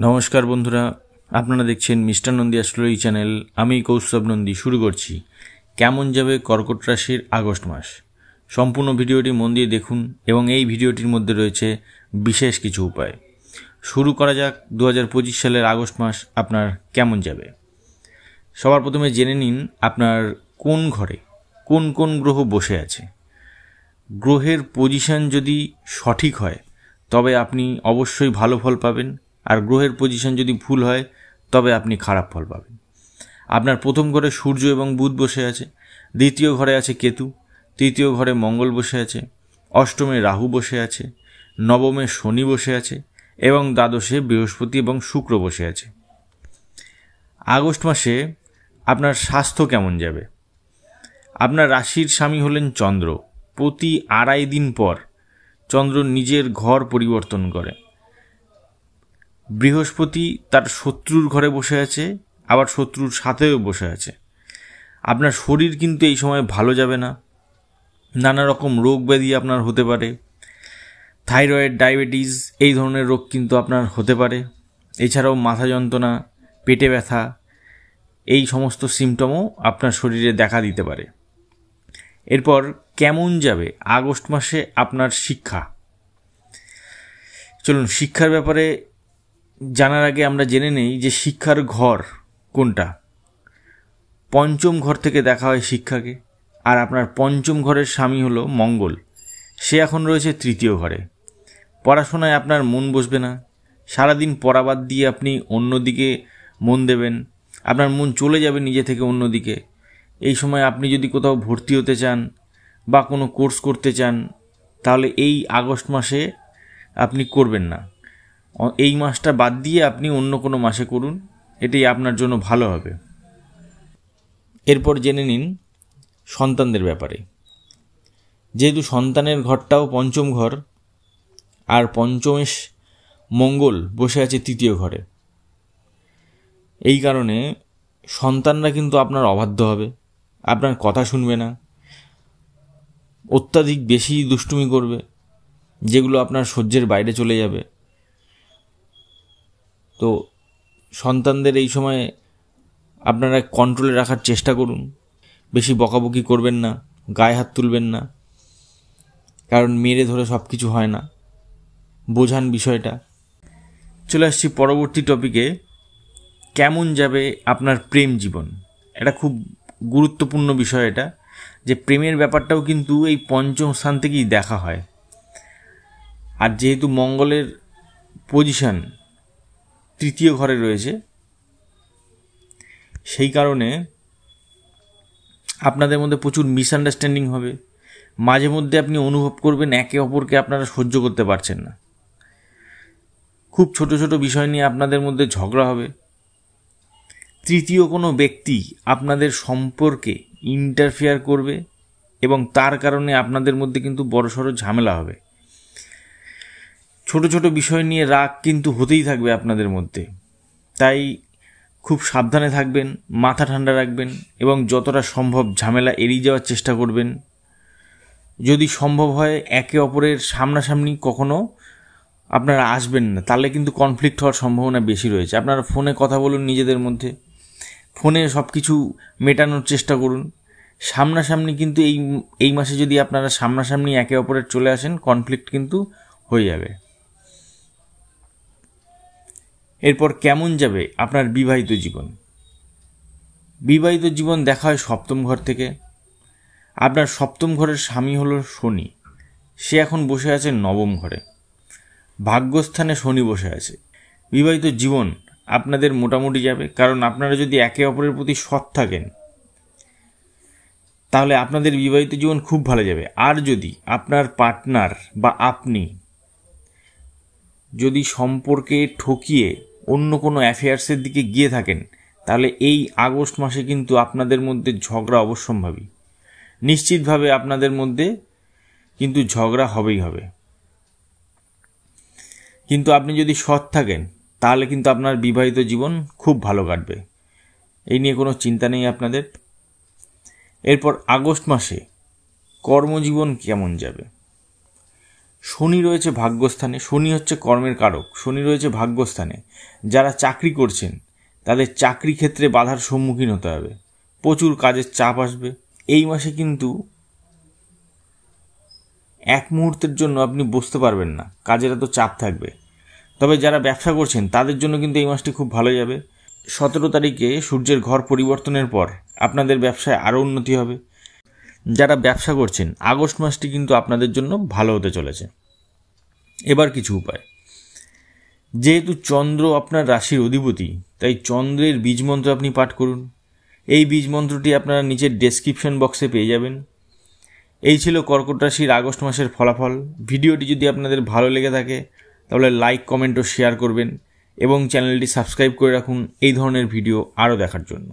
নমস্কার বন্ধুরা, আপনারা দেখছেন মিস্টার নন্দী অ্যাস্ট্রোলজি চ্যানেল। আমি কৌস্তব নন্দী শুরু করছি কেমন যাবে কর্কট রাশির আগস্ট মাস। সম্পূর্ণ ভিডিওটি মন দিয়ে দেখুন এবং এই ভিডিওটির মধ্যে রয়েছে বিশেষ কিছু উপায়। শুরু করা যাক 2025 সালের আগস্ট মাস আপনার কেমন যাবে। সবার প্রথমে জেনে নিন আপনার কোন ঘরে কোন কোন গ্রহ বসে আছে। গ্রহের পজিশন যদি সঠিক হয় তবে আপনি অবশ্যই ভালো ফল পাবেন, আর গ্রহের পজিশন যদি ভুল হয় তবে আপনি খারাপ ফল পাবেন। আপনার প্রথম ঘরে সূর্য এবং বুধ বসে আছে, দ্বিতীয় ঘরে আছে কেতু, তৃতীয় ঘরে মঙ্গল বসে আছে, অষ্টমে রাহু বসে আছে, নবমে শনি বসে আছে এবং দ্বাদশে বৃহস্পতি এবং শুক্র বসে আছে। আগস্ট মাসে আপনার স্বাস্থ্য কেমন যাবে? আপনার রাশির স্বামী হলেন চন্দ্র। প্রতি 2.5 দিন পর চন্দ্র নিজের ঘর পরিবর্তন করে। বৃহস্পতি তার শত্রুর ঘরে বসে আছে, আবার শত্রুর সাথেও বসে আছে। আপনার শরীর কিন্তু এই সময় ভালো যাবে না। নানা রকম রোগ ব্যাধি আপনার হতে পারে। থাইরয়েড, ডায়াবেটিস এই ধরনের রোগ কিন্তু আপনার হতে পারে। এছাড়াও মাথা যন্ত্রণা, পেটে ব্যথা এই সমস্ত সিমটমও আপনার শরীরে দেখা দিতে পারে। এরপর কেমন যাবে আগস্ট মাসে আপনার শিক্ষা। চলুন শিক্ষার ব্যাপারে জানার আগে আমরা জেনে নেই যে শিক্ষার ঘর কোনটা। পঞ্চম ঘর থেকে দেখা হয় শিক্ষাকে, আর আপনার পঞ্চম ঘরের স্বামী হলো মঙ্গল। সে এখন রয়েছে তৃতীয় ঘরে। পড়াশোনায় আপনার মন বসবে না। সারাদিন পড়া বাদ দিয়ে আপনি অন্যদিকে মন দেবেন। আপনার মন চলে যাবে নিজে থেকে অন্যদিকে। এই সময় আপনি যদি কোথাও ভর্তি হতে চান বা কোনো কোর্স করতে চান তাহলে এই আগস্ট মাসে আপনি করবেন না। এই মাসটা বাদ দিয়ে আপনি অন্য কোনো মাসে করুন, এটাই আপনার জন্য ভালো হবে। এরপর জেনে নিন সন্তানদের ব্যাপারে। যেহেতু সন্তানের ঘরটাও পঞ্চম ঘর, আর পঞ্চমে মঙ্গল বসে আছে তৃতীয় ঘরে, এই কারণে সন্তানরা কিন্তু আপনার অবাধ্য হবে, আপনার কথা শুনবে না, অত্যাধিক বেশি দুষ্টুমি করবে, যেগুলো আপনার সহ্যের বাইরে চলে যাবে। তো সন্তানদের এই সময় আপনারা কন্ট্রোলে রাখার চেষ্টা করুন। বেশি বকাবকি করবেন না, গায়ে হাত তুলবেন না, কারণ মেরে ধরে সব কিছু হয় না। বোঝান বিষয়টা। চলে আসছি পরবর্তী টপিকে, কেমন যাবে আপনার প্রেম জীবন। এটা খুব গুরুত্বপূর্ণ বিষয় এটা, যে প্রেমের ব্যাপারটাও কিন্তু এই পঞ্চম স্থান থেকেই দেখা হয়। আর যেহেতু মঙ্গলের পজিশন তৃতীয় ঘরে রয়েছে, সেই কারণে আপনাদের মধ্যে প্রচুর মিসআন্ডারস্ট্যান্ডিং হবে। মাঝে মধ্যে আপনি অনুভব করবেন একে অপরকে আপনারা সহ্য করতে পারছেন না। খুব ছোট ছোট বিষয় নিয়ে আপনাদের মধ্যে ঝগড়া হবে। তৃতীয় কোনো ব্যক্তি আপনাদের সম্পর্কে ইন্টারফেয়ার করবে এবং তার কারণে আপনাদের মধ্যে কিন্তু বড়সড় ঝামেলা হবে। ছোট ছোট বিষয় নিয়ে রাগ কিন্তু হতেই থাকবে আপনাদের মধ্যে। তাই খুব সাবধানে থাকবেন, মাথা ঠান্ডা রাখবেন এবং যতটা সম্ভব ঝামেলা এড়িয়ে যাওয়ার চেষ্টা করবেন। যদি সম্ভব হয় একে অপরের সামনাসামনি কখনো আপনারা আসবেন না, তাহলে কিন্তু কনফ্লিক্ট হওয়ার সম্ভাবনা বেশি রয়েছে। আপনারা ফোনে কথা বলুন নিজেদের মধ্যে, ফোনে সব কিছু মেটানোর চেষ্টা করুন। সামনাসামনি কিন্তু এই মাসে যদি আপনারা সামনাসামনি একে অপরের চলে আসেন, কনফ্লিক্ট কিন্তু হয়ে যাবে। এরপর কেমন যাবে আপনার বিবাহিত জীবন। বিবাহিত জীবন দেখা হয় সপ্তম ঘর থেকে। আপনার সপ্তম ঘরের স্বামী হলো শনি। সে এখন বসে আছে নবম ঘরে। ভাগ্যস্থানে শনি বসে আছে। বিবাহিত জীবন আপনাদের মোটামুটি যাবে, কারণ আপনারা যদি একে অপরের প্রতি সৎ থাকেন তাহলে আপনাদের বিবাহিত জীবন খুব ভালো যাবে। আর যদি আপনার পার্টনার বা আপনি যদি সম্পর্কে ঠকিয়ে অন্য কোনো অ্যাফেয়ার্সের দিকে গিয়ে থাকেন তাহলে এই আগস্ট মাসে কিন্তু আপনাদের মধ্যে ঝগড়া অবশ্যম্ভাবী। নিশ্চিতভাবে আপনাদের মধ্যে কিন্তু ঝগড়া হবেই হবে। কিন্তু আপনি যদি সৎ থাকেন তাহলে কিন্তু আপনার বিবাহিত জীবন খুব ভালো কাটবে। এই নিয়ে কোনো চিন্তা নেই আপনাদের। এরপর আগস্ট মাসে কর্মজীবন কেমন যাবে। শনি রয়েছে ভাগ্যস্থানে, শনি হচ্ছে কর্মের কারক, শনি রয়েছে ভাগ্যস্থানে। যারা চাকরি করছেন তাদের চাকরি ক্ষেত্রে বাধার সম্মুখীন হতে হবে, প্রচুর কাজের চাপ আসবে। এই মাসে কিন্তু এক মুহূর্তের জন্য আপনি বসতে পারবেন না, কাজের এত চাপ থাকবে। তবে যারা ব্যবসা করছেন তাদের জন্য কিন্তু এই মাসটি খুব ভালো যাবে। 17 তারিখে সূর্যের ঘর পরিবর্তনের পর আপনাদের ব্যবসায় আরও উন্নতি হবে। যারা ব্যবসা করছেন আগস্ট মাসটি কিন্তু আপনাদের জন্য ভালো হতে চলেছে। এবার কিছু উপায়। যেহেতু চন্দ্র আপনার রাশির অধিপতি, তাই চন্দ্রের বীজমন্ত্র আপনি পাঠ করুন। এই বীজমন্ত্রটি আপনারা নিচের ডেসক্রিপশন বক্সে পেয়ে যাবেন। এই ছিল কর্কট রাশির আগস্ট মাসের ফলাফল। ভিডিওটি যদি আপনাদের ভালো লেগে থাকে তাহলে লাইক, কমেন্ট ও শেয়ার করবেন এবং চ্যানেলটি সাবস্ক্রাইব করে রাখুন এই ধরনের ভিডিও আরও দেখার জন্য।